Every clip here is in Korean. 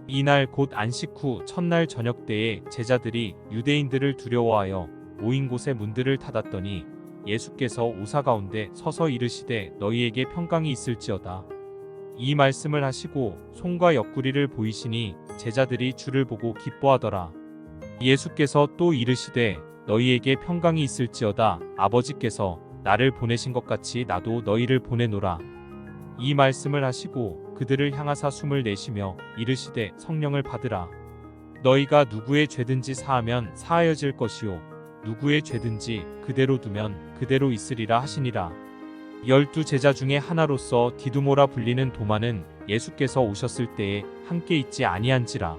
이날 곧 안식 후 첫날 저녁 때에 제자들이 유대인들을 두려워하여 모인 곳에 문들을 닫았더니 예수께서 오사 가운데 서서 이르시되 너희에게 평강이 있을지어다. 이 말씀을 하시고 손과 옆구리를 보이시니 제자들이 주를 보고 기뻐하더라. 예수께서 또 이르시되 너희에게 평강이 있을지어다. 아버지께서 나를 보내신 것 같이 나도 너희를 보내노라. 이 말씀을 하시고 그들을 향하사 숨을 내쉬며 이르시되 성령을 받으라. 너희가 누구의 죄든지 사하면 사하여질 것이요 누구의 죄든지 그대로 두면 그대로 있으리라 하시니라. 12 제자 중에 하나로서 디두모라 불리는 도마는 예수께서 오셨을 때에 함께 있지 아니한지라.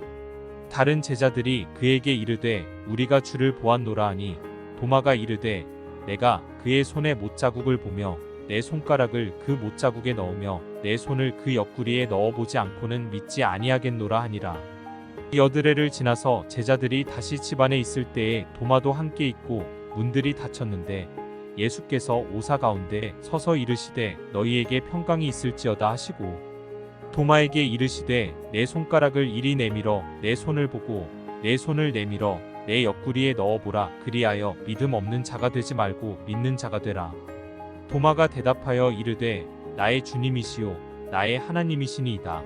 다른 제자들이 그에게 이르되 우리가 주를 보았노라 하니 도마가 이르되 내가 그의 손에 못자국을 보며 내 손가락을 그 못자국에 넣으며 내 손을 그 옆구리에 넣어보지 않고는 믿지 아니하겠노라 하니라. 여드레를 지나서 제자들이 다시 집안에 있을 때에 도마도 함께 있고 문들이 닫혔는데 예수께서 오사 가운데 서서 이르시되 너희에게 평강이 있을지어다 하시고 도마에게 이르시되 내 손가락을 이리 내밀어 내 손을 보고 내 손을 내밀어 내 옆구리에 넣어보라. 그리하여 믿음 없는 자가 되지 말고 믿는 자가 되라. 도마가 대답하여 이르되 나의 주님이시요 나의 하나님이시니이다.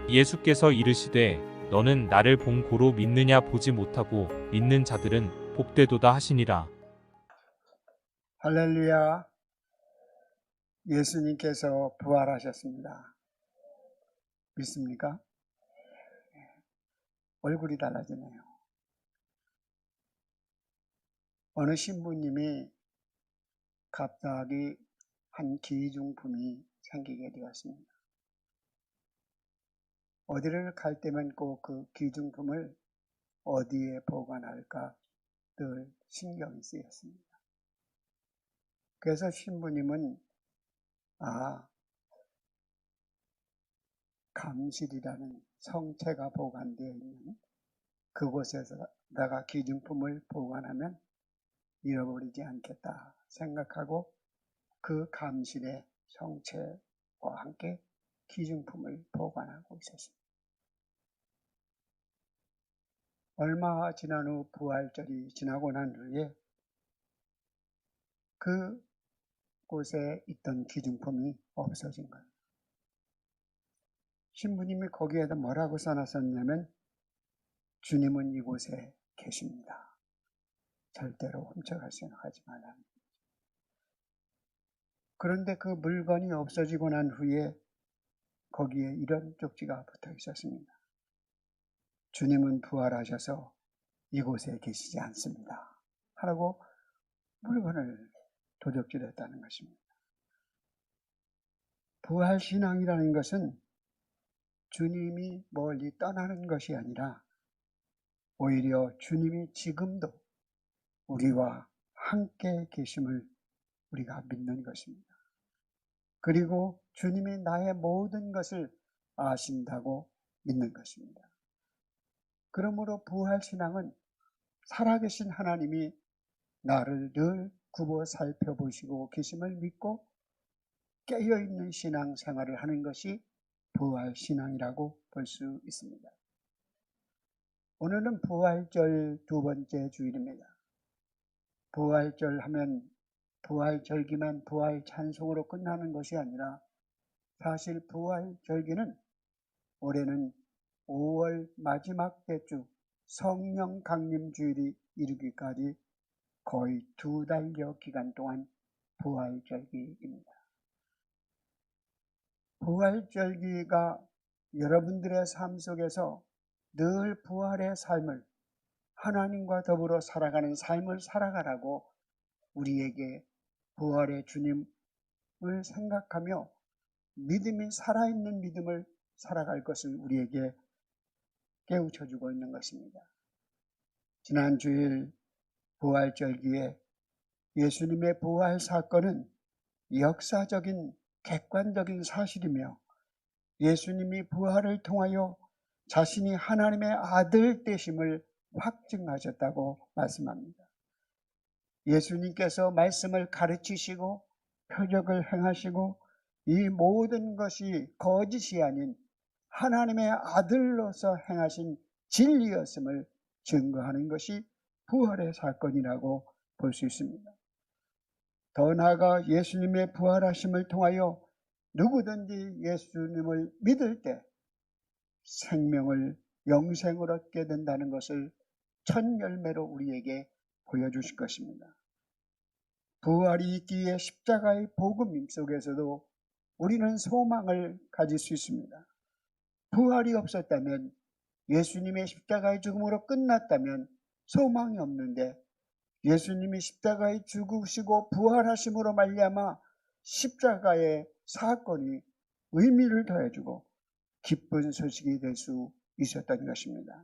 예수께서 이르시되 너는 나를 본 고로 믿느냐 보지 못하고 믿는 자들은 복되도다 하시니라. 할렐루야. 예수님께서 부활하셨습니다. 믿습니까? 얼굴이 달라지네요. 어느 신부님이 갑자기 한 기중품이 생기게 되었습니다. 어디를 갈 때면 꼭 그 기중품을 어디에 보관할까 늘 신경이 쓰였습니다. 그래서 신부님은 감실이라는 성체가 보관되어 있는 그곳에다가 기중품을 보관하면 잃어버리지 않겠다 생각하고 그 감실의 성체와 함께 기중품을 보관하고 있었습니다. 얼마 지난 후 부활절이 지나고 난 후에 그곳에 있던 기중품이 없어진 거예요. 신부님이 거기에다 뭐라고 써놨었냐면 주님은 이곳에 계십니다. 절대로 훔쳐갈 생각하지 말라. 그런데 그 물건이 없어지고 난 후에 거기에 이런 쪽지가 붙어 있었습니다. 주님은 부활하셔서 이곳에 계시지 않습니다. 하라고 물건을 도적질했다는 것입니다. 부활신앙이라는 것은 주님이 멀리 떠나는 것이 아니라 오히려 주님이 지금도 우리와 함께 계심을 우리가 믿는 것입니다. 그리고 주님이 나의 모든 것을 아신다고 믿는 것입니다. 그러므로 부활신앙은 살아계신 하나님이 나를 늘 굽어 살펴보시고 계심을 믿고 깨어있는 신앙생활을 하는 것이 부활신앙이라고 볼 수 있습니다. 오늘은 부활절 두 번째 주일입니다. 부활절 하면 부활절기만 부활 찬송으로 끝나는 것이 아니라 사실 부활절기는 올해는 5월 마지막 대주 성령 강림 주일이 이르기까지 거의 2달여 기간 동안 부활절기입니다. 부활절기가 여러분들의 삶 속에서 늘 부활의 삶을 하나님과 더불어 살아가는 삶을 살아가라고 우리에게 부활의 주님을 생각하며 믿음이 살아있는 믿음을 살아갈 것을 우리에게 깨우쳐주고 있는 것입니다. 지난 주일 부활절기에 예수님의 부활 사건은 역사적인 객관적인 사실이며 예수님이 부활을 통하여 자신이 하나님의 아들 되심을 확증하셨다고 말씀합니다. 예수님께서 말씀을 가르치시고 표적을 행하시고 이 모든 것이 거짓이 아닌 하나님의 아들로서 행하신 진리였음을 증거하는 것이 부활의 사건이라고 볼 수 있습니다. 더 나아가 예수님의 부활하심을 통하여 누구든지 예수님을 믿을 때 생명을 영생을 얻게 된다는 것을 첫 열매로 우리에게 보여주실 것입니다. 부활이 있기에 십자가의 복음 속에서도 우리는 소망을 가질 수 있습니다. 부활이 없었다면, 예수님의 십자가의 죽음으로 끝났다면 소망이 없는데, 예수님이 십자가에 죽으시고 부활하심으로 말미암아 십자가의 사건이 의미를 더해주고 기쁜 소식이 될 수 있었던 것입니다.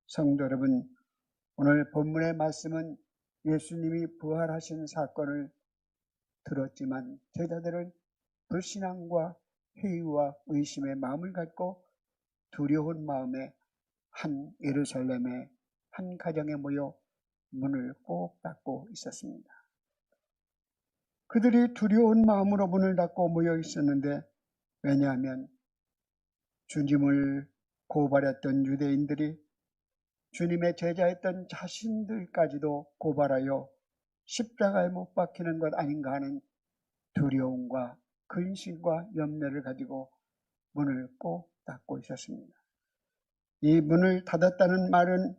성도 여러분, 오늘 본문의 말씀은 예수님이 부활하신 사건을 들었지만 제자들은 불신앙과 회의와 의심의 마음을 갖고 두려운 마음에 한 예루살렘의 한 가정에 모여 문을 꼭 닫고 있었습니다. 그들이 두려운 마음으로 문을 닫고 모여 있었는데, 왜냐하면 주님을 고발했던 유대인들이 주님의 제자였던 자신들까지도 고발하여 십자가에 못 박히는 것 아닌가 하는 두려움과 근심과 염려를 가지고 문을 꼭 닫고 있었습니다. 이 문을 닫았다는 말은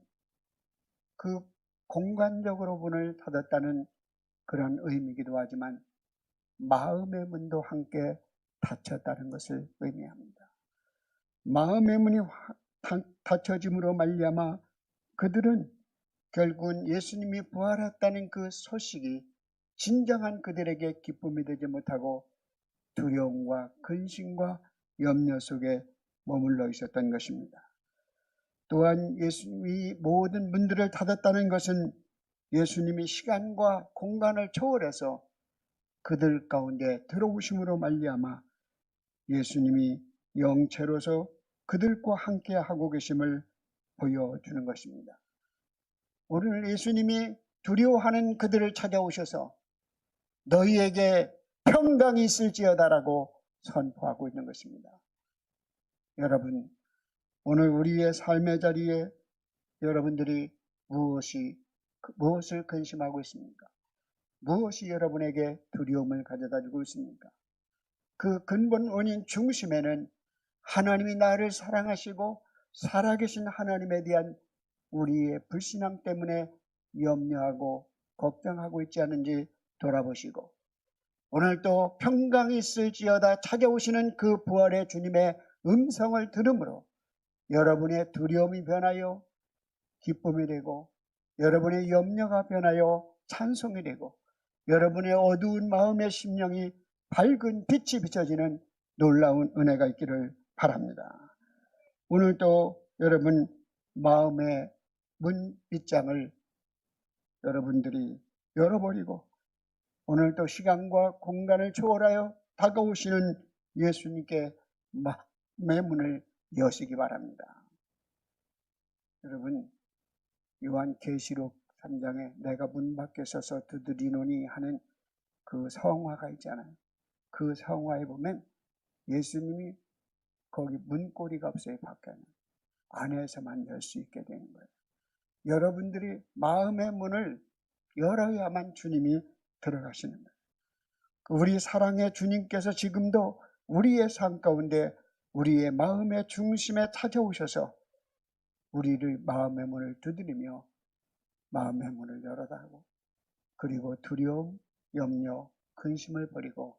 그 공간적으로 문을 닫았다는 그런 의미이기도 하지만 마음의 문도 함께 닫혔다는 것을 의미합니다. 마음의 문이 닫혀짐으로 말미암아 그들은 결국은 예수님이 부활했다는 그 소식이 진정한 그들에게 기쁨이 되지 못하고 두려움과 근심과 염려 속에 머물러 있었던 것입니다. 또한 예수님이 모든 문들을 닫았다는 것은 예수님이 시간과 공간을 초월해서 그들 가운데 들어오심으로 말미암아 예수님이 영체로서 그들과 함께 하고 계심을 보여주는 것입니다. 오늘 예수님이 두려워하는 그들을 찾아오셔서 너희에게 평강이 있을지어다라고 선포하고 있는 것입니다. 여러분, 오늘 우리의 삶의 자리에 여러분들이 무엇을 근심하고 있습니까? 무엇이 여러분에게 두려움을 가져다 주고 있습니까? 그 근본 원인 중심에는 하나님이 나를 사랑하시고 살아계신 하나님에 대한 우리의 불신앙 때문에 염려하고 걱정하고 있지 않은지 돌아보시고, 오늘 또 평강이 있을지어다 찾아오시는 그 부활의 주님의 음성을 들음으로 여러분의 두려움이 변하여 기쁨이 되고, 여러분의 염려가 변하여 찬송이 되고, 여러분의 어두운 마음의 심령이 밝은 빛이 비춰지는 놀라운 은혜가 있기를 바랍니다. 오늘도 여러분 마음의 문빗장을 여러분들이 열어버리고 오늘도 시간과 공간을 초월하여 다가오시는 예수님께 마음의 문을 여시기 바랍니다. 여러분, 요한계시록 3장에 내가 문 밖에 서서 두드리노니 하는 그 성화가 있잖아요. 그 성화에 보면 예수님이 거기 문고리가 없어요. 밖에는. 안에서만 열 수 있게 되는 거예요. 여러분들이 마음의 문을 열어야만 주님이 들어가시는 거예요. 우리 사랑의 주님께서 지금도 우리의 삶 가운데 우리의 마음의 중심에 찾아오셔서 우리를 마음의 문을 두드리며 마음의 문을 열어달라고, 그리고 두려움, 염려, 근심을 버리고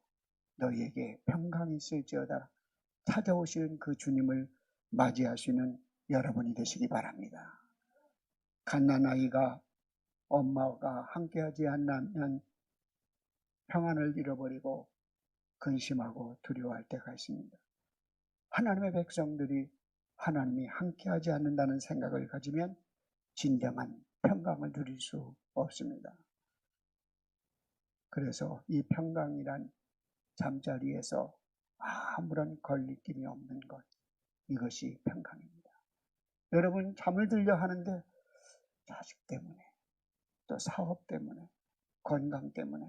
너희에게 평강이 있을지어다 찾아오시는 그 주님을 맞이하시는 여러분이 되시기 바랍니다. 갓난아이가 엄마가 함께하지 않으면 평안을 잃어버리고 근심하고 두려워할 때가 있습니다. 하나님의 백성들이 하나님이 함께하지 않는다는 생각을 가지면 진정한 평강을 누릴 수 없습니다. 그래서 이 평강이란 잠자리에서 아무런 걸림이 없는 것, 이것이 평강입니다. 여러분 잠을 들려 하는데 자식 때문에, 또 사업 때문에, 건강 때문에,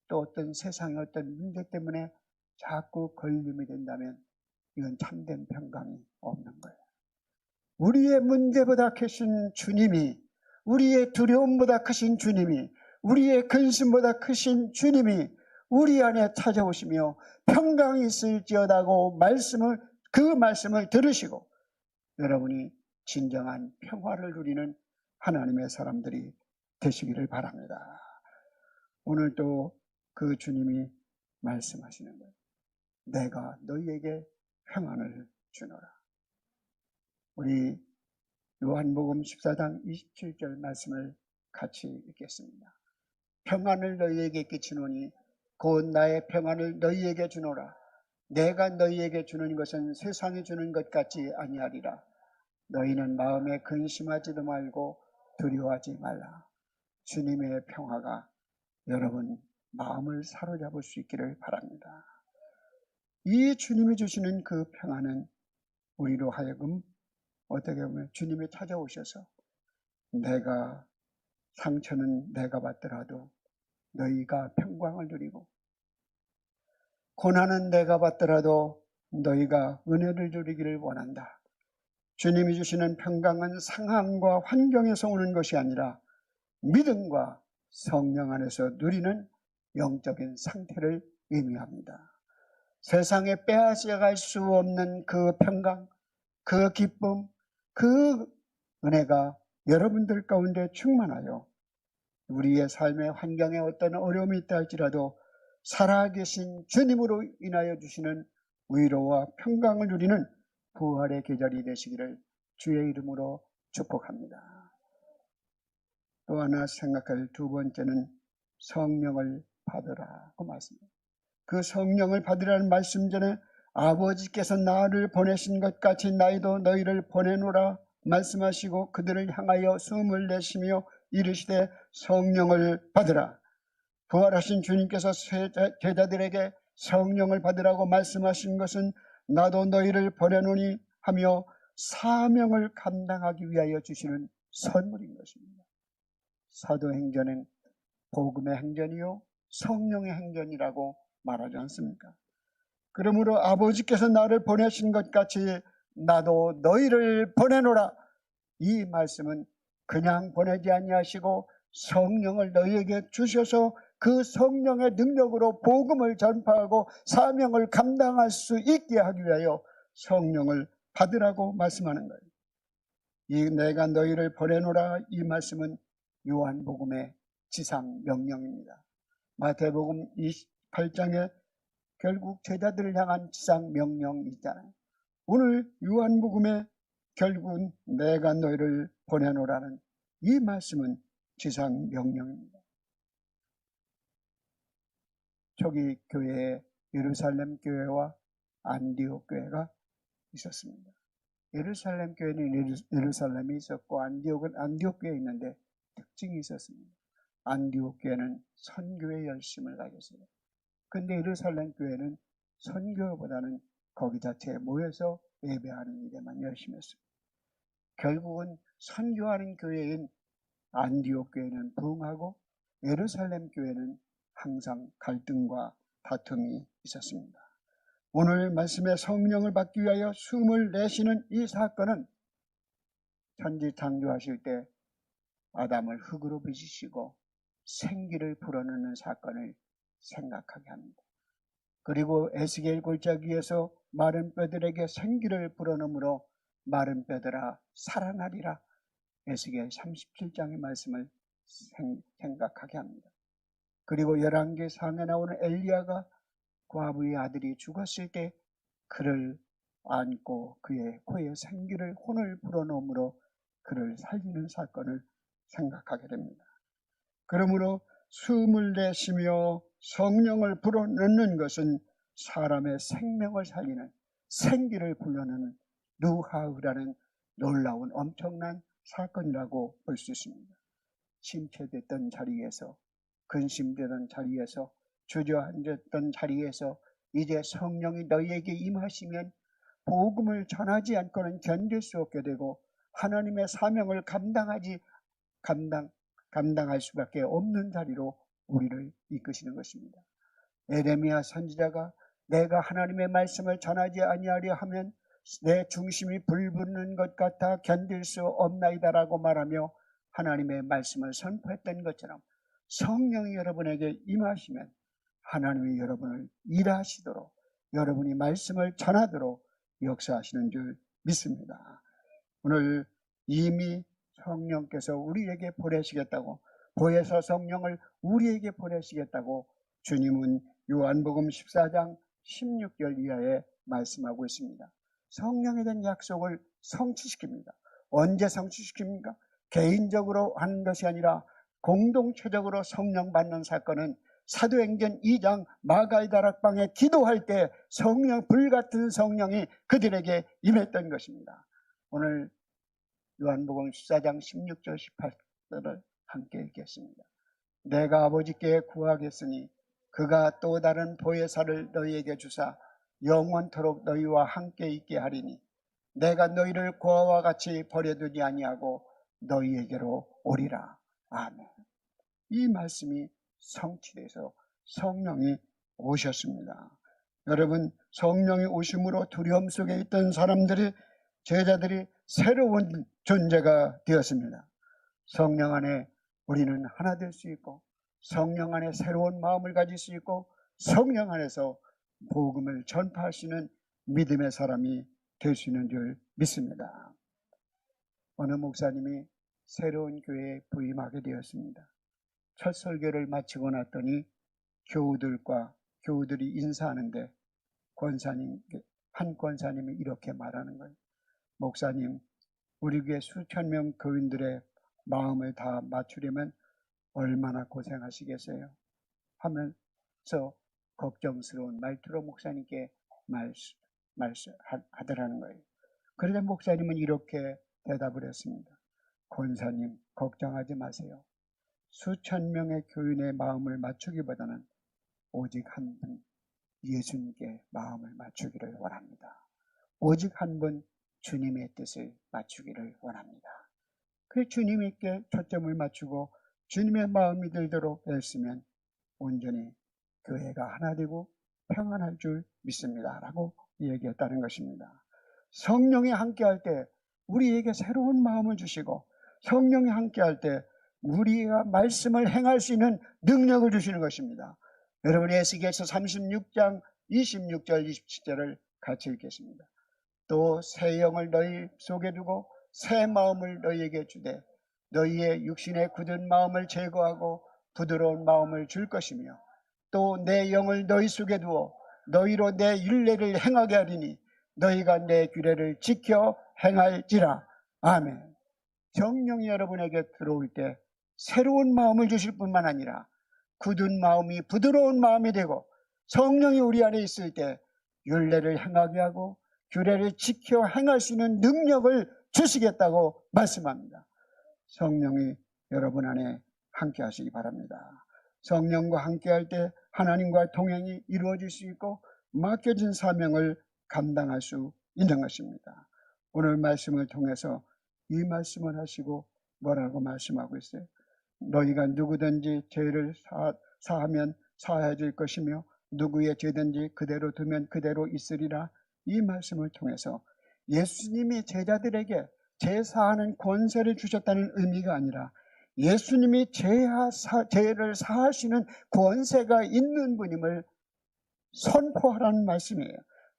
또 어떤 세상의 어떤 문제 때문에 자꾸 걸림이 된다면 이건 참된 평강이 없는 거예요. 우리의 문제보다 크신 주님이, 우리의 두려움보다 크신 주님이, 우리의 근심보다 크신 주님이 우리 안에 찾아오시며 평강이 있을지어다고 그 말씀을 들으시고 여러분이 진정한 평화를 누리는 하나님의 사람들이 되시기를 바랍니다. 오늘 또 그 주님이 말씀하시는 거예요. 내가 너희에게 평안을 주노라. 우리 요한복음 14장 27절 말씀을 같이 읽겠습니다. 평안을 너희에게 끼치노니 곧 나의 평안을 너희에게 주노라. 내가 너희에게 주는 것은 세상이 주는 것 같지 아니하리라. 너희는 마음에 근심하지도 말고 두려워하지 말라. 주님의 평화가 여러분 마음을 사로잡을 수 있기를 바랍니다. 이 주님이 주시는 그 평안은 우리로 하여금 어떻게 보면 주님이 찾아오셔서 내가 상처는 내가 받더라도 너희가 평강을 누리고 고난은 내가 받더라도 너희가 은혜를 누리기를 원한다. 주님이 주시는 평강은 상황과 환경에서 오는 것이 아니라 믿음과 성령 안에서 누리는 영적인 상태를 의미합니다. 세상에 빼앗아갈 수 없는 그 평강, 그 기쁨, 그 은혜가 여러분들 가운데 충만하여 우리의 삶의 환경에 어떤 어려움이 있다 할지라도 살아계신 주님으로 인하여 주시는 위로와 평강을 누리는 부활의 계절이 되시기를 주의 이름으로 축복합니다. 또 하나 생각할 두 번째는 성령을 받으라고 말씀합니다. 그 성령을 받으라는 말씀 전에 아버지께서 나를 보내신 것 같이 나이도 너희를 보내노라 말씀하시고 그들을 향하여 숨을 내쉬며 이르시되 성령을 받으라. 부활하신 주님께서 제자들에게 성령을 받으라고 말씀하신 것은 나도 너희를 보내노니 하며 사명을 감당하기 위하여 주시는 선물인 것입니다. 사도행전은 복음의 행전이요 성령의 행전이라고 말하지 않습니까? 그러므로 아버지께서 나를 보내신 것 같이 나도 너희를 보내노라. 이 말씀은 그냥 보내지 아니하시고 성령을 너희에게 주셔서 그 성령의 능력으로 복음을 전파하고 사명을 감당할 수 있게 하기 위하여 성령을 받으라고 말씀하는 거예요. 이 내가 너희를 보내노라 이 말씀은 요한복음의 지상 명령입니다. 마태복음 28장에 결국 제자들을 향한 지상 명령이 있잖아요. 오늘 요한복음에 결국은 내가 너희를 보내노라는 이 말씀은 지상 명령입니다. 초기 교회에 예루살렘 교회와 안디옥 교회가 있었습니다. 예루살렘 교회는 예루살렘이 있었고 안디옥은 안디옥 교회에 있는데 특징이 있었습니다. 안디옥 교회는 선교에 열심을 가졌어요. 근데 예루살렘 교회는 선교보다는 거기 자체에 모여서 예배하는 일에만 열심히 했습니다. 결국은 선교하는 교회인 안디옥 교회는 부흥하고 예루살렘 교회는 항상 갈등과 다툼이 있었습니다. 오늘 말씀에 성령을 받기 위하여 숨을 내쉬는 이 사건은 천지 창조하실 때 아담을 흙으로 빚으시고 생기를 불어넣는 사건을 생각하게 합니다. 그리고 에스겔 골짜기에서 마른 뼈들에게 생기를 불어넣으므로 마른 뼈들아 살아나리라. 에스겔 37장의 말씀을 생각하게 합니다. 그리고 열왕기상에 나오는 엘리야가 과부의 아들이 죽었을 때 그를 안고 그의 코에 생기를 혼을 불어넣으므로 그를 살리는 사건을 생각하게 됩니다. 그러므로 숨을 내쉬며 성령을 불어넣는 것은 사람의 생명을 살리는 생기를 불어넣는 누하으라는 놀라운 엄청난 사건이라고 볼 수 있습니다. 침체됐던 자리에서 근심되던 자리에서 주저앉았던 자리에서 이제 성령이 너희에게 임하시면 복음을 전하지 않고는 견딜 수 없게 되고 하나님의 사명을 감당할 수밖에 없는 자리로 우리를 이끄시는 것입니다. 에레미야 선지자가 내가 하나님의 말씀을 전하지 아니하려 하면 내 중심이 불붙는 것 같아 견딜 수 없나이다라고 말하며 하나님의 말씀을 선포했던 것처럼 성령이 여러분에게 임하시면 하나님이 여러분을 일하시도록 여러분이 말씀을 전하도록 역사하시는 줄 믿습니다. 오늘 이미 성령께서 우리에게 보내시겠다고, 보혜사 성령을 우리에게 보내시겠다고 주님은 요한복음 14장 16절 이하에 말씀하고 있습니다. 성령에 대한 약속을 성취시킵니다. 언제 성취시킵니까? 개인적으로 하는 것이 아니라 공동체적으로 성령 받는 사건은 사도행전 2장 마가의 다락방에 기도할 때 성령, 불같은 성령이 그들에게 임했던 것입니다. 오늘 요한복음 14장 16절 18절을 함께 읽겠습니다. 내가 아버지께 구하겠으니 그가 또 다른 보혜사를 너희에게 주사 영원토록 너희와 함께 있게 하리니 내가 너희를 고아와 같이 버려두지 아니하고 너희에게로 오리라. 아멘. 이 말씀이 성취돼서 성령이 오셨습니다. 여러분, 성령이 오심으로 두려움 속에 있던 사람들이, 제자들이 새로운 존재가 되었습니다. 성령 안에 우리는 하나 될 수 있고 성령 안에 새로운 마음을 가질 수 있고 성령 안에서 복음을 전파하시는 믿음의 사람이 될 수 있는 줄 믿습니다. 어느 목사님이 새로운 교회에 부임하게 되었습니다. 첫 설교를 마치고 났더니 교우들이 인사하는데 한 권사님이 이렇게 말하는 거예요. 목사님, 우리 교회 수천 명 교인들의 마음을 다 맞추려면 얼마나 고생하시겠어요? 하면서 걱정스러운 말투로 목사님께 말씀하더라는 거예요. 그러자 목사님은 이렇게 대답을 했습니다. 권사님, 걱정하지 마세요. 수천 명의 교인의 마음을 맞추기보다는 오직 한 분, 예수님께 마음을 맞추기를 원합니다. 오직 한 분, 주님의 뜻을 맞추기를 원합니다. 그 주님께 초점을 맞추고 주님의 마음이 들도록 했으면 온전히 교회가 하나 되고 평안할 줄 믿습니다. 라고 얘기했다는 것입니다. 성령이 함께할 때 우리에게 새로운 마음을 주시고 성령이 함께할 때 우리가 말씀을 행할 수 있는 능력을 주시는 것입니다. 여러분, 에스겔서 36장 26절 27절을 같이 읽겠습니다. 또 새 영을 너희 속에 두고 새 마음을 너희에게 주되 너희의 육신의 굳은 마음을 제거하고 부드러운 마음을 줄 것이며 또 내 영을 너희 속에 두어 너희로 내 율례를 행하게 하리니 너희가 내 규례를 지켜 행할지라. 아멘. 성령이 여러분에게 들어올 때 새로운 마음을 주실 뿐만 아니라 굳은 마음이 부드러운 마음이 되고 성령이 우리 안에 있을 때 율례를 행하게 하고 규례를 지켜 행할 수 있는 능력을 주시겠다고 말씀합니다. 성령이 여러분 안에 함께 하시기 바랍니다. 성령과 함께 할 때 하나님과 동행이 이루어질 수 있고 맡겨진 사명을 감당할 수 있는 것입니다. 오늘 말씀을 통해서 이 말씀을 하시고 뭐라고 말씀하고 있어요? 너희가 누구든지 죄를 사하면 사해질 것이며 누구의 죄든지 그대로 두면 그대로 있으리라. 이 말씀을 통해서 예수님이 제자들에게 죄 사하는 권세를 주셨다는 의미가 아니라 예수님이 죄를 사하시는 권세가 있는 분임을 선포하라는 말씀이에요.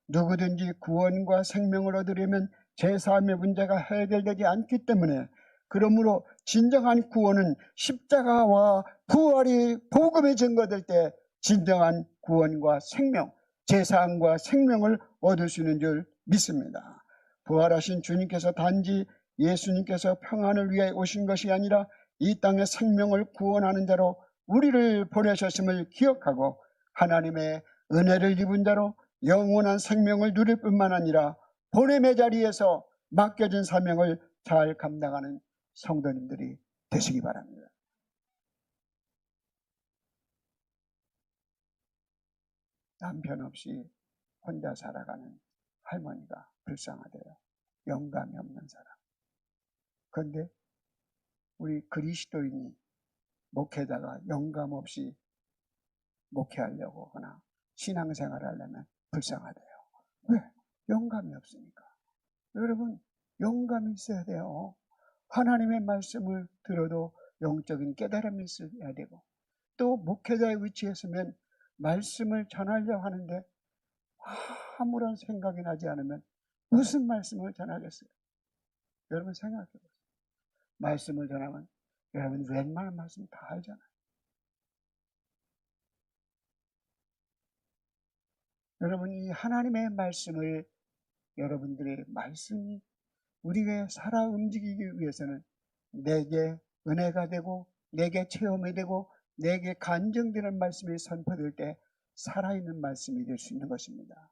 누구든지 구원과 생명을 얻으려면 죄사함의 문제가 해결되지 않기 때문에, 그러므로 진정한 구원은 십자가와 부활이 복음에 증거될 때 진정한 구원과 생명, 죄사함과 생명을 얻을 수 있는 줄 믿습니다. 부활하신 주님께서 단지 예수님께서 평안을 위해 오신 것이 아니라 이 땅의 생명을 구원하는 자로 우리를 보내셨음을 기억하고 하나님의 은혜를 입은 자로 영원한 생명을 누릴 뿐만 아니라 보냄의 자리에서 맡겨진 사명을 잘 감당하는 성도님들이 되시기 바랍니다. 남편 없이 혼자 살아가는 할머니가 불쌍하대요. 영감이 없는 사람. 그런데 우리 그리스도인이 목회자가 영감 없이 목회하려고 하거나 신앙생활을 하려면 불쌍하대요. 왜? 영감이 없으니까. 여러분, 영감이 있어야 돼요. 하나님의 말씀을 들어도 영적인 깨달음이 있어야 되고, 또 목회자의 위치에 서면 말씀을 전하려 하는데 아무런 생각이 나지 않으면 무슨 말씀을 전하겠어요? 여러분 생각해 보세요. 말씀을 전하면 여러분 웬만한 말씀 다 알잖아요. 여러분 이 하나님의 말씀을, 여러분들의 말씀이 우리가 살아 움직이기 위해서는 내게 은혜가 되고 내게 체험이 되고 내게 간증되는 말씀이 선포될 때 살아있는 말씀이 될 수 있는 것입니다.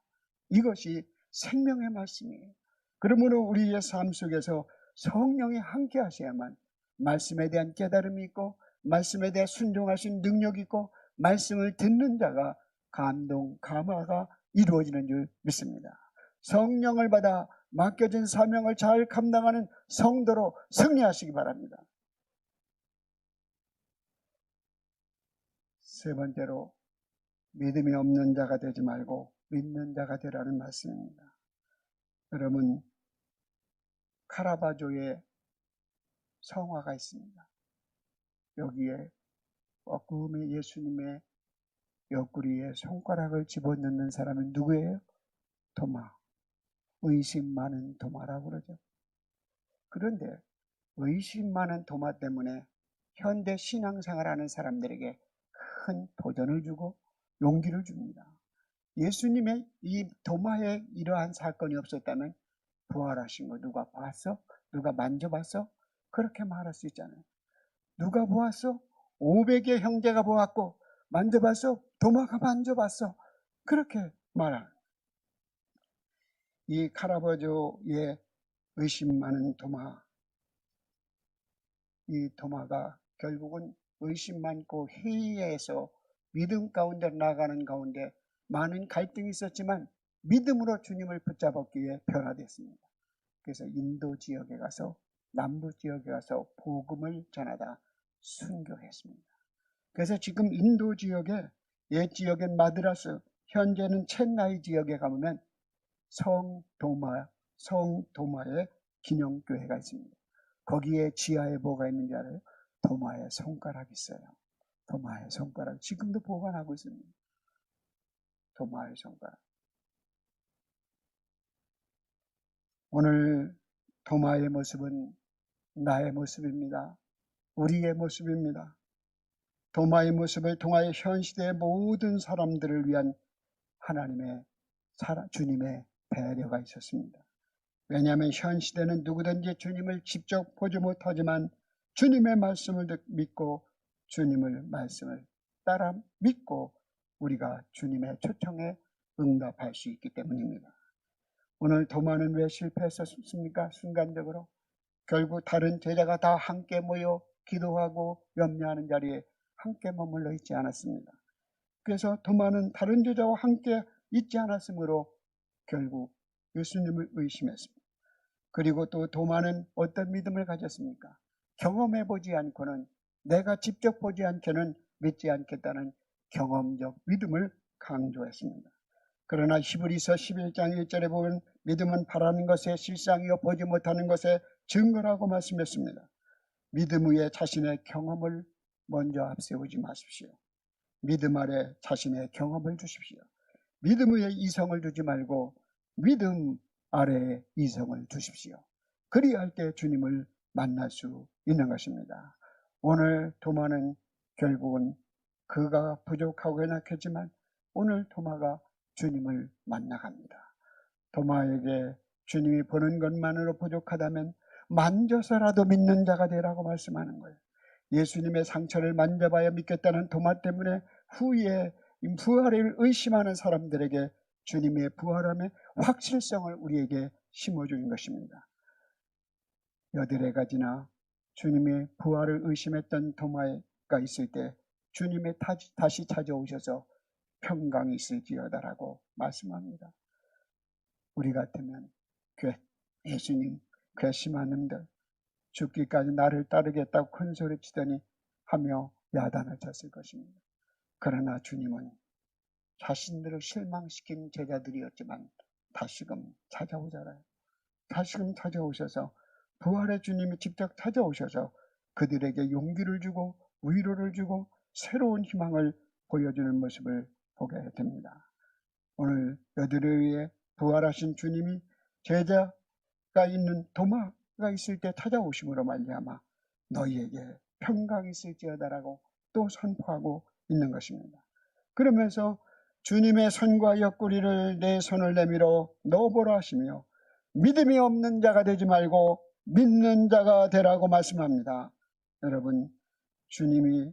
이것이 생명의 말씀이에요. 그러므로 우리의 삶 속에서 성령이 함께 하셔야만 말씀에 대한 깨달음이 있고 말씀에 대해 순종할 수 있는 능력이 있고 말씀을 듣는 자가 감동, 감화가 이루어지는 줄 믿습니다. 성령을 받아 맡겨진 사명을 잘 감당하는 성도로 승리하시기 바랍니다. 세 번째로, 믿음이 없는 자가 되지 말고 믿는 자가 되라는 말씀입니다. 여러분, 카라바조의 성화가 있습니다. 여기에 뻐끔히 예수님의 옆구리에 손가락을 집어넣는 사람은 누구예요? 도마. 의심 많은 도마라고 그러죠. 그런데 의심 많은 도마 때문에 현대 신앙생활하는 사람들에게 큰 도전을 주고 용기를 줍니다. 예수님의 이 도마에 이러한 사건이 없었다면 부활하신 거 누가 봤어? 누가 만져봤어? 그렇게 말할 수 있잖아요. 누가 보았어? 500의 형제가 보았고 만져봤어? 도마가 만져봤어. 그렇게 말하는 이 카라바조의 의심 많은 도마, 이 도마가 결국은 의심 많고 회의에서 믿음 가운데 나가는 가운데 많은 갈등이 있었지만 믿음으로 주님을 붙잡았기 위해 변화됐습니다. 그래서 인도 지역에 가서 남부 지역에 가서 복음을 전하다 순교했습니다. 그래서 지금 인도 지역에 옛 지역엔 마드라스, 현재는 첸나이 지역에 가보면 성도마의 기념교회가 있습니다. 거기에 지하에 뭐가 있는지 알아요? 도마의 손가락이 있어요. 도마의 손가락. 지금도 보관하고 있습니다. 도마의 손가락. 오늘 도마의 모습은 나의 모습입니다. 우리의 모습입니다. 도마의 모습을 통하여 현 시대의 모든 사람들을 위한 하나님의 주님의 배려가 있었습니다. 왜냐하면 현 시대는 누구든지 주님을 직접 보지 못하지만 주님의 말씀을 믿고 주님의 말씀을 따라 믿고 우리가 주님의 초청에 응답할 수 있기 때문입니다. 오늘 도마는 왜 실패했었습니까? 순간적으로 결국 다른 제자가 다 함께 모여 기도하고 염려하는 자리에 함께 머물러 있지 않았습니다. 그래서 도마는 다른 제자와 함께 있지 않았으므로 결국 예수님을 의심했습니다. 그리고 또 도마는 어떤 믿음을 가졌습니까? 경험해보지 않고는, 내가 직접 보지 않고는 믿지 않겠다는 경험적 믿음을 강조했습니다. 그러나 히브리서 11장 1절에 보면 믿음은 바라는 것의 실상이요 보지 못하는 것의 증거라고 말씀했습니다. 믿음 위에 자신의 경험을 먼저 앞세우지 마십시오. 믿음 아래 자신의 경험을 주십시오. 믿음 위에 이성을 두지 말고 믿음 아래에 이성을 두십시오. 그리할 때 주님을 만날 수 있는 것입니다. 오늘 도마는 결국은 그가 부족하고 연약했지만 오늘 도마가 주님을 만나갑니다. 도마에게 주님이 보는 것만으로 부족하다면 만져서라도 믿는 자가 되라고 말씀하는 거예요. 예수님의 상처를 만져봐야 믿겠다는 도마 때문에 후에 부활을 의심하는 사람들에게 주님의 부활함의 확실성을 우리에게 심어주는 것입니다. 여드레가지나 주님의 부활을 의심했던 도마가 있을 때 주님이 다시 찾아오셔서 평강이 있을지어다라고 말씀합니다. 우리 같으면 예수님 괘씸한 놈들 죽기까지 나를 따르겠다고 큰 소리 치더니 하며 야단을 쳤을 것입니다. 그러나 주님은 자신들을 실망시킨 제자들이었지만 다시금 찾아오잖아요. 다시금 찾아오셔서 부활의 주님이 직접 찾아오셔서 그들에게 용기를 주고 위로를 주고 새로운 희망을 보여주는 모습을 보게 됩니다. 오늘 너희를 위해 부활하신 주님이 제자가 있는 도마가 있을 때 찾아오심으로 말미암아 너희에게 평강이 있을지어다라고 또 선포하고 있는 것입니다. 그러면서 주님의 손과 옆구리를 내 손을 내밀어 넣어보라 하시며 믿음이 없는 자가 되지 말고 믿는 자가 되라고 말씀합니다. 여러분, 주님이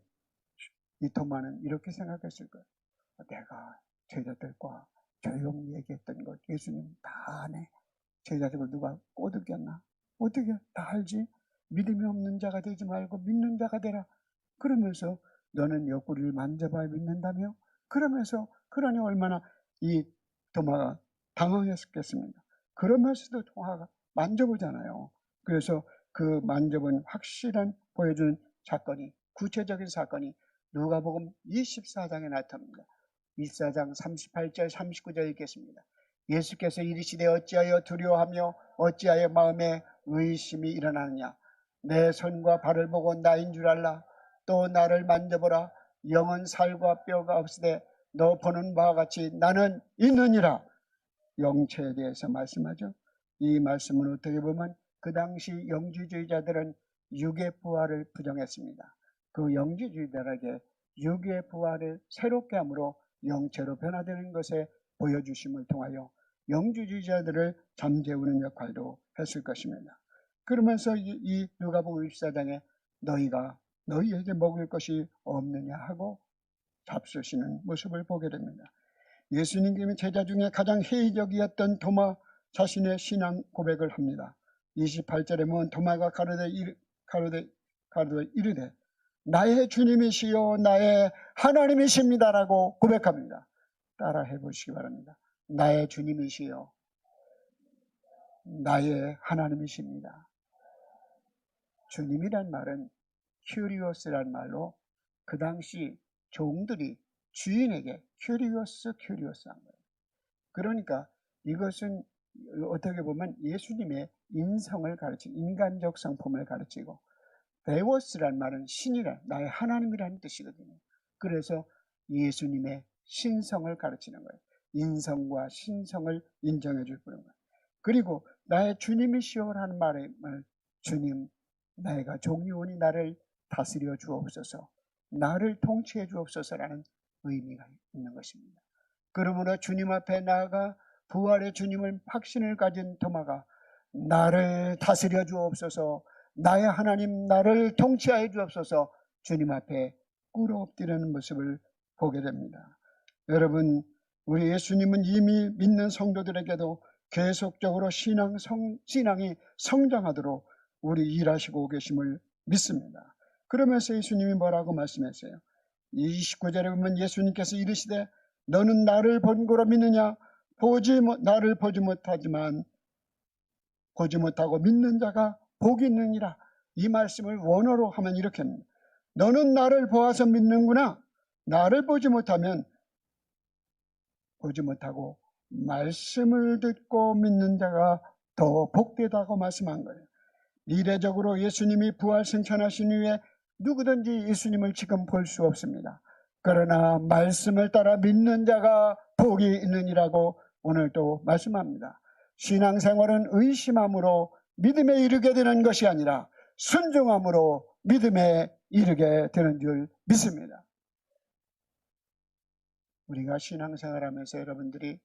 이 도마는 이렇게 생각했을 거예요. 내가 제자들과 조용히 얘기했던 것 예수님 다 아네. 제자들을 누가 꼬드겼나? 어떻게 다 알지? 믿음이 없는 자가 되지 말고 믿는 자가 되라. 그러면서 너는 옆구리를 만져봐야 믿는다며? 그러면서 그러니 얼마나 이 도마가 당황했겠습니다. 그러면서도 도마가 만져보잖아요. 그래서 그 만져본 확실한 보여주는 사건이, 구체적인 사건이 누가복음 24장에 나타납니다. 24장 38절 39절 읽겠습니다. 예수께서 이르시되 어찌하여 두려워하며 어찌하여 마음에 의심이 일어나느냐. 내 손과 발을 보고 나인 줄 알라. 또 나를 만져보라. 영은 살과 뼈가 없으되 너 보는 바와 같이 나는 있느니라. 영체에 대해서 말씀하죠. 이 말씀은 어떻게 보면 그 당시 영주주의자들은 육의 부활을 부정했습니다. 그 영주주의자들에게 육의 부활을 새롭게 함으로 영체로 변화되는 것에 보여주심을 통하여 영주주의자들을 잠재우는 역할도 했을 것입니다. 그러면서 이 누가복음 24장에 너희가 너희에게 먹을 것이 없느냐 하고 잡수시는 모습을 보게 됩니다. 예수님께서 제자 중에 가장 회의적이었던 도마 자신의 신앙 고백을 합니다. 28절에 보면 도마가 가로되 이르되 나의 주님이시요 나의 하나님이십니다라고 고백합니다. 따라 해보시기 바랍니다. 나의 주님이시요 나의 하나님이십니다. 주님이란 말은 큐리오스란 말로 그 당시 종들이 주인에게 큐리오스한 거예요. 그러니까 이것은 어떻게 보면 예수님의 인성을 가르치고 인간적 성품을 가르치고 데오스란 말은 신이란 나의 하나님이라는 뜻이거든요. 그래서 예수님의 신성을 가르치는 거예요. 인성과 신성을 인정해 줄 거예요. 그리고 나의 주님이시오라는 말을 주님 내가 종이오니 나를 다스려 주옵소서 나를 통치해 주옵소서라는 의미가 있는 것입니다. 그러므로 주님 앞에 나아가 부활의 주님을 확신을 가진 도마가 나를 다스려 주옵소서 나의 하나님 나를 통치하여 주옵소서 주님 앞에 꿇어 엎드리는 모습을 보게 됩니다. 여러분 우리 예수님은 이미 믿는 성도들에게도 계속적으로 신앙이 성장하도록 우리 일하시고 계심을 믿습니다. 그러면서 예수님이 뭐라고 말씀했어요? 29절에 보면 예수님께서 이르시되 너는 나를 본 거로 믿느냐? 나를 보지 못하고 믿는 자가 복이 있느니라. 이 말씀을 원어로 하면 이렇게 합니다. 너는 나를 보아서 믿는구나. 나를 보지 못하고 말씀을 듣고 믿는 자가 더 복되다고 말씀한 거예요. 미래적으로 예수님이 부활 승천하신 이후에 누구든지 예수님을 지금 볼 수 없습니다. 그러나 말씀을 따라 믿는 자가 복이 있느니라고 오늘도 말씀합니다. 신앙생활은 의심함으로 믿음에 이르게 되는 것이 아니라 순종함으로 믿음에 이르게 되는 줄 믿습니다. 우리가 신앙생활하면서 여러분들이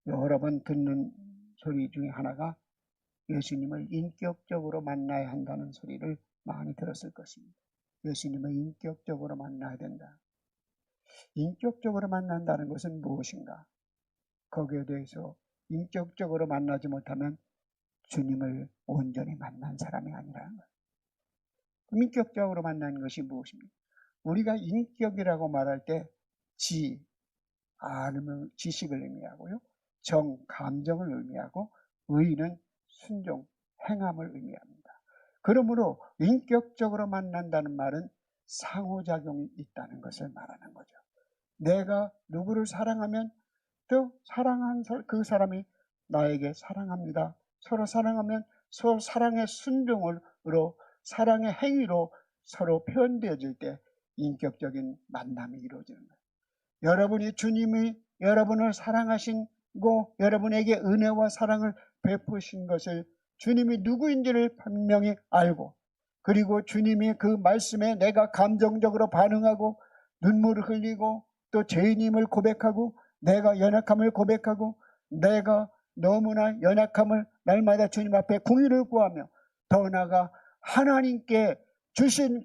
여러 번 듣는 소리 중에 하나가 예수님을 인격적으로 만나야 한다는 소리를 많이 들었을 것입니다. 예수님을 인격적으로 만나야 된다. 인격적으로 만난다는 것은 무엇인가? 거기에 대해서 인격적으로 만나지 못하면 주님을 온전히 만난 사람이 아니라는 거예요. 그럼 인격적으로 만나는 것이 무엇입니까? 우리가 인격이라고 말할 때 지식을 의미하고요. 감정을 의미하고 의는 순종, 행함을 의미합니다. 그러므로 인격적으로 만난다는 말은 상호작용이 있다는 것을 말하는 거죠. 내가 누구를 사랑하면 또 사랑한 그 사람이 나에게 사랑합니다. 서로 사랑하면 서로 사랑의 순종으로 사랑의 행위로 서로 표현되어질 때 인격적인 만남이 이루어지는 거예요. 여러분이 주님이 여러분을 사랑하시고 여러분에게 은혜와 사랑을 베푸신 것을 주님이 누구인지를 분명히 알고, 그리고 주님이 그 말씀에 내가 감정적으로 반응하고 눈물을 흘리고 또 죄인임을 고백하고 내가 연약함을 고백하고 내가 너무나 연약함을 날마다 주님 앞에 궁유를 구하며 더 나아가 하나님께 주신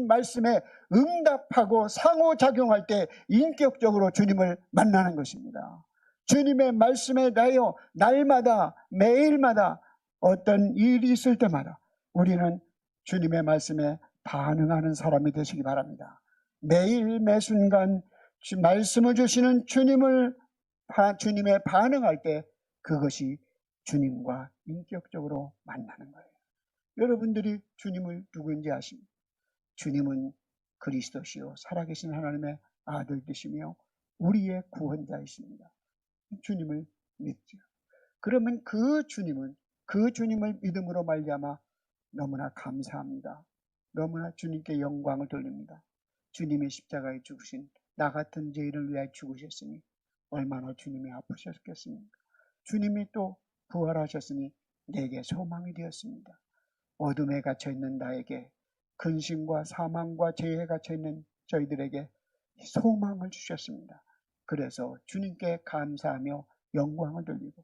말씀에 응답하고 상호작용할 때 인격적으로 주님을 만나는 것입니다. 주님의 말씀에 대하여 날마다 매일마다 어떤 일이 있을 때마다 우리는 주님의 말씀에 반응하는 사람이 되시기 바랍니다. 매일 매순간 말씀을 주시는 주님에 반응할 때 그것이 주님과 인격적으로 만나는 거예요. 여러분들이 주님을 누구인지 아십니까? 주님은 그리스도시요 살아계신 하나님의 아들이시며 우리의 구원자이십니다. 주님을 믿죠. 그러면 그 주님을 믿음으로 말미암아 너무나 감사합니다. 너무나 주님께 영광을 돌립니다. 주님이 십자가에 죽으신 나 같은 죄인을 위하여 죽으셨으니 얼마나 주님이 아프셨겠습니까? 주님이 또 부활하셨으니 내게 소망이 되었습니다. 어둠에 갇혀있는 나에게, 근심과 사망과 죄에 갇혀있는 저희들에게 소망을 주셨습니다. 그래서 주님께 감사하며 영광을 돌리고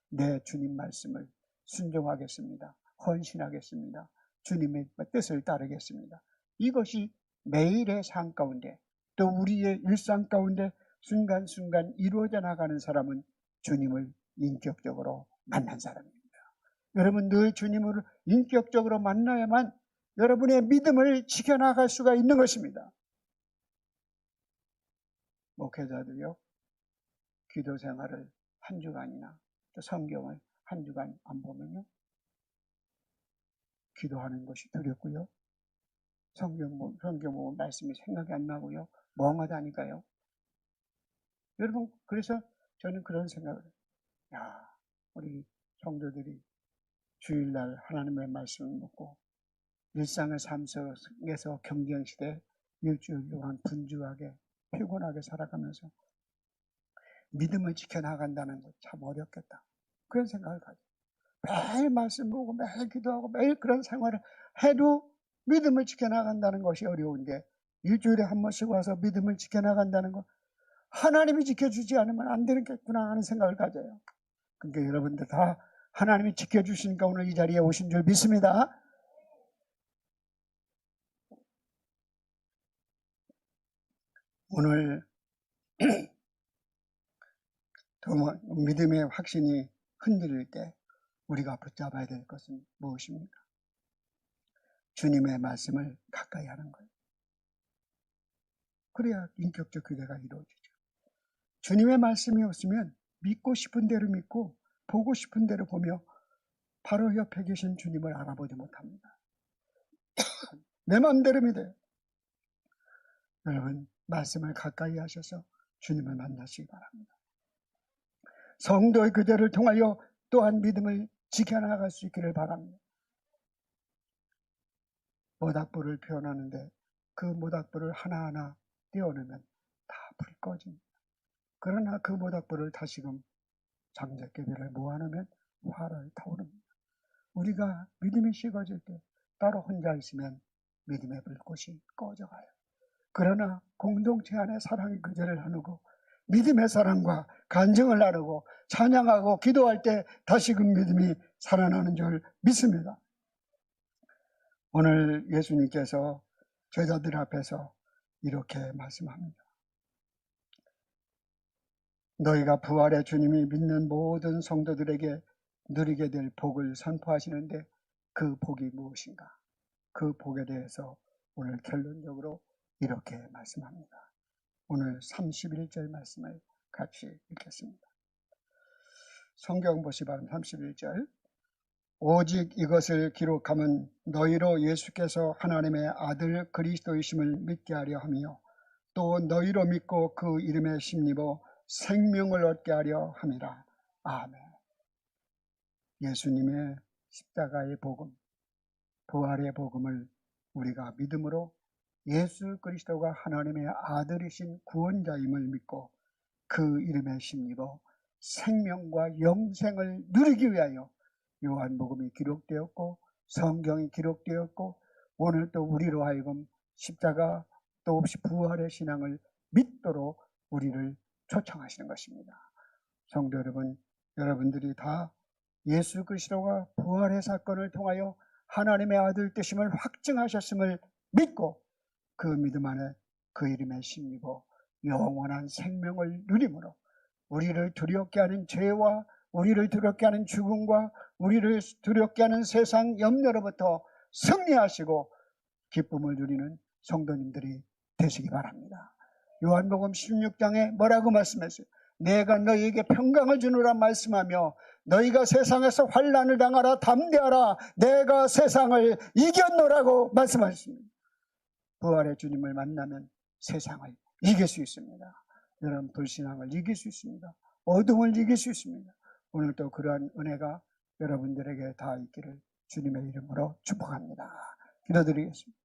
내 주님 말씀을 순종하겠습니다. 헌신하겠습니다. 주님의 뜻을 따르겠습니다. 이것이 매일의 삶 가운데 또 우리의 일상 가운데 순간순간 이루어져 나가는 사람은 주님을 인격적으로 만난 사람입니다. 여러분 늘 주님을 인격적으로 만나야만 여러분의 믿음을 지켜나갈 수가 있는 것입니다. 목회자들요, 기도 생활을 한 주간이나 또 성경을 한 주간 안 보면요, 기도하는 것이 두렵고요, 성경 보면 말씀이 생각이 안 나고요, 멍하다니까요. 여러분, 그래서 저는 그런 생각을 해요. 야, 우리 성도들이 주일날 하나님의 말씀을 묻고 일상의 삶 속에서 경쟁시대 일주일 동안 분주하게 피곤하게 살아가면서 믿음을 지켜나간다는 것 참 어렵겠다. 그런 생각을 가져요. 매일 말씀 보고 매일 기도하고 매일 그런 생활을 해도 믿음을 지켜나간다는 것이 어려운데 일주일에 한 번씩 와서 믿음을 지켜나간다는 것, 하나님이 지켜주지 않으면 안 되겠구나 하는 생각을 가져요. 그러니까 여러분들 다 하나님이 지켜주시니까 오늘 이 자리에 오신 줄 믿습니다. 오늘 믿음의 확신이 흔들릴 때 우리가 붙잡아야 될 것은 무엇입니까? 주님의 말씀을 가까이 하는 거예요. 그래야 인격적 교제가 이루어지죠. 주님의 말씀이 없으면 믿고 싶은 대로 믿고 보고 싶은 대로 보며 바로 옆에 계신 주님을 알아보지 못합니다. 내 마음대로 믿어요. 여러분 말씀을 가까이 하셔서 주님을 만나시기 바랍니다. 성도의 교제를 통하여 또한 믿음을 지켜나갈 수 있기를 바랍니다. 모닥불을 피워놨는데 그 모닥불을 하나하나 떼어내면 다 불이 꺼집니다. 그러나 그 모닥불을 다시금 장작개비를 모아놓으면 화를 타오릅니다. 우리가 믿음이 식어질 때 따로 혼자 있으면 믿음의 불꽃이 꺼져가요. 그러나 공동체 안에 사랑의 교제를 나누고 믿음의 사랑과 간증을 나누고 찬양하고 기도할 때 다시금 믿음이 살아나는 줄 믿습니다. 오늘 예수님께서 제자들 앞에서 이렇게 말씀합니다. 너희가 부활의 주님이 믿는 모든 성도들에게 누리게 될 복을 선포하시는데 그 복이 무엇인가? 그 복에 대해서 오늘 결론적으로 이렇게 말씀합니다. 오늘 31절 말씀을 같이 읽겠습니다. 성경 보시면 31절, 오직 이것을 기록하면 너희로 예수께서 하나님의 아들 그리스도이심을 믿게 하려 하며 또 너희로 믿고 그 이름에 힘입어 생명을 얻게 하려 함이라. 아멘. 예수님의 십자가의 복음, 부활의 복음을 우리가 믿음으로 예수 그리스도가 하나님의 아들이신 구원자임을 믿고 그 이름에 힘입어 생명과 영생을 누리기 위하여 요한복음이 기록되었고 성경이 기록되었고 오늘 또 우리로 하여금 십자가 또 없이 부활의 신앙을 믿도록 우리를 초청하시는 것입니다. 성도 여러분, 여러분들이 다 예수 그리스도가 부활의 사건을 통하여 하나님의 아들 되심을 확증하셨음을 믿고 그 믿음 안에 그 이름에 힘입어 영원한 생명을 누림으로 우리를 두렵게 하는 죄와 우리를 두렵게 하는 죽음과 우리를 두렵게 하는 세상 염려로부터 승리하시고 기쁨을 누리는 성도님들이 되시기 바랍니다. 요한복음 16장에 뭐라고 말씀했어요? 내가 너희에게 평강을 주노라 말씀하며 너희가 세상에서 환난을 당하라 담대하라 내가 세상을 이겼노라고 말씀하셨습니다. 부활의 주님을 만나면 세상을 이길 수 있습니다. 여러분 불신앙을 이길 수 있습니다. 어둠을 이길 수 있습니다. 오늘도 그러한 은혜가 여러분들에게 다 있기를 주님의 이름으로 축복합니다. 기도드리겠습니다.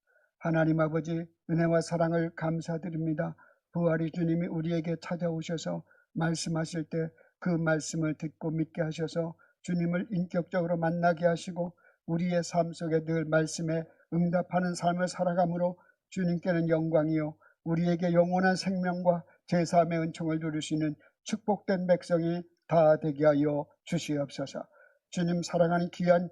하나님 아버지 은혜와 사랑을 감사드립니다. 부활의 주님이 우리에게 찾아오셔서 말씀하실 때 그 말씀을 듣고 믿게 하셔서 주님을 인격적으로 만나게 하시고 우리의 삶 속에 늘 말씀에 응답하는 삶을 살아감으로 주님께는 영광이요 우리에게 영원한 생명과 제3의 은총을 누릴 수 있는 축복된 백성이 다 되게 하여 주시옵소서. 주님 사랑하는 귀한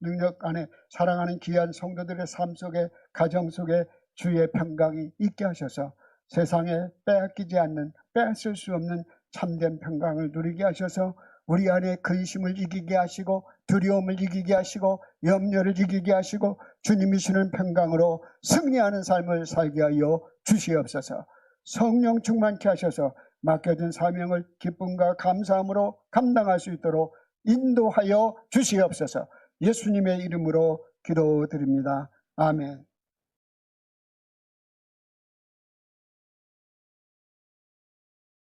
능력 안에 사랑하는 귀한 성도들의 삶 속에 가정 속에 주의 평강이 있게 하셔서 세상에 빼앗기지 않는 빼앗을 수 없는 참된 평강을 누리게 하셔서 우리 안에 근심을 이기게 하시고 두려움을 이기게 하시고 염려를 이기게 하시고 주님이 주는 평강으로 승리하는 삶을 살게 하여 주시옵소서. 성령 충만케 하셔서 맡겨진 사명을 기쁨과 감사함으로 감당할 수 있도록 인도하여 주시옵소서. 예수님의 이름으로 기도드립니다. 아멘.